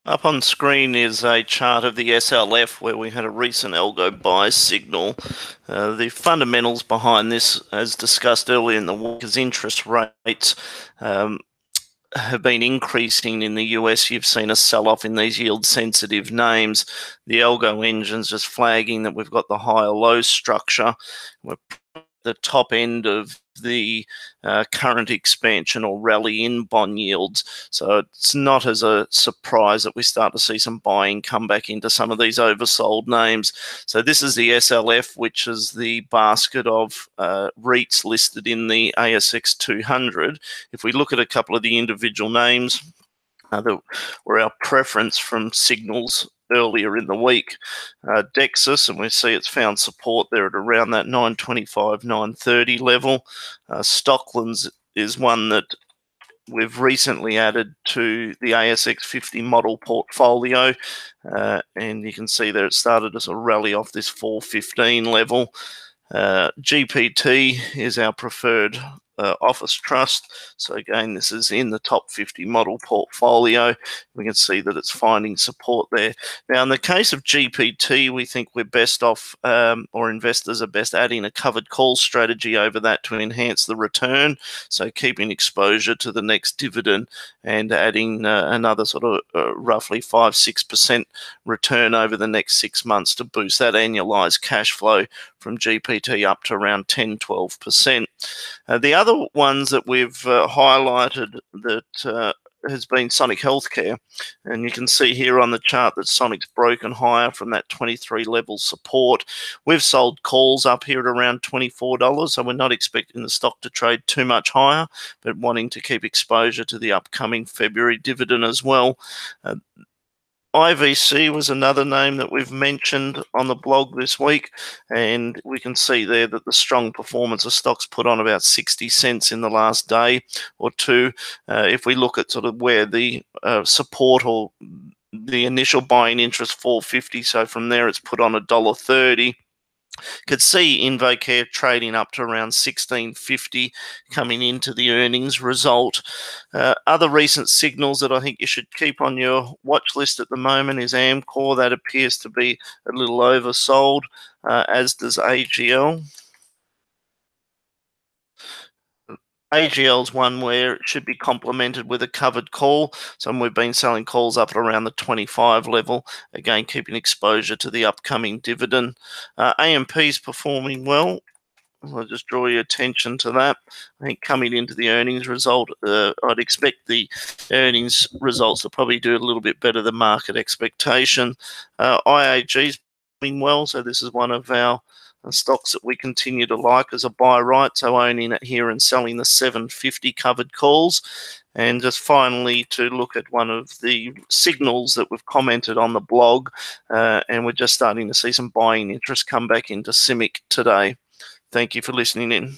Up on screen is a chart of the SLF where we had a recent algo buy signal. The fundamentals behind this, as discussed earlier in the week, is interest rates have been increasing in the US. You've seen a sell-off in these yield-sensitive names. The algo engine's just flagging that we've got the higher-low structure. We're the top end of the current expansion or rally in bond yields. So it's not as a surprise that we start to see some buying come back into some of these oversold names. So this is the SLF, which is the basket of REITs listed in the ASX 200. If we look at a couple of the individual names that were our preference from signals earlier in the week, Dexus, and we see it's found support there at around that 925, 930 level. Stocklands is one that we've recently added to the ASX 50 model portfolio, and you can see there it started as a rally off this 415 level. GPT is our preferred office trust. So again, this is in the top 50 model portfolio. We can see that it's finding support there. Now, in the case of GPT, we think we're best off, or investors are best adding a covered call strategy over that to enhance the return. So keeping exposure to the next dividend and adding another sort of roughly 5-6% return over the next 6 months to boost that annualized cash flow from GPT up to around 10-12%. The other ones that we've highlighted that has been Sonic Healthcare, and you can see here on the chart that Sonic's broken higher from that 23 level support. We've sold calls up here at around $24, so we're not expecting the stock to trade too much higher, but wanting to keep exposure to the upcoming February dividend as well. IVC was another name that we've mentioned on the blog this week, and we can see there that the strong performance of stocks put on about 60 cents in the last day or two. If we look at sort of where the support or the initial buying interest, 450, so from there it's put on $1.30. Could see InvoCare trading up to around 16.50 coming into the earnings result. Other recent signals that I think you should keep on your watch list at the moment is Amcor. That appears to be a little oversold, as does AGL. AGL is one where it should be complemented with a covered call. So we've been selling calls up at around the 25 level, again keeping exposure to the upcoming dividend. AMP is performing well. I'll just draw your attention to that. I think coming into the earnings result, I'd expect the earnings results to probably do a little bit better than market expectation. IAG is doing well, so this is one of our stocks that we continue to like as a buy right, so owning it here and selling the 750 covered calls. And just finally to look at one of the signals that we've commented on the blog, and we're just starting to see some buying interest come back into CIMIC today. Thank you for listening in.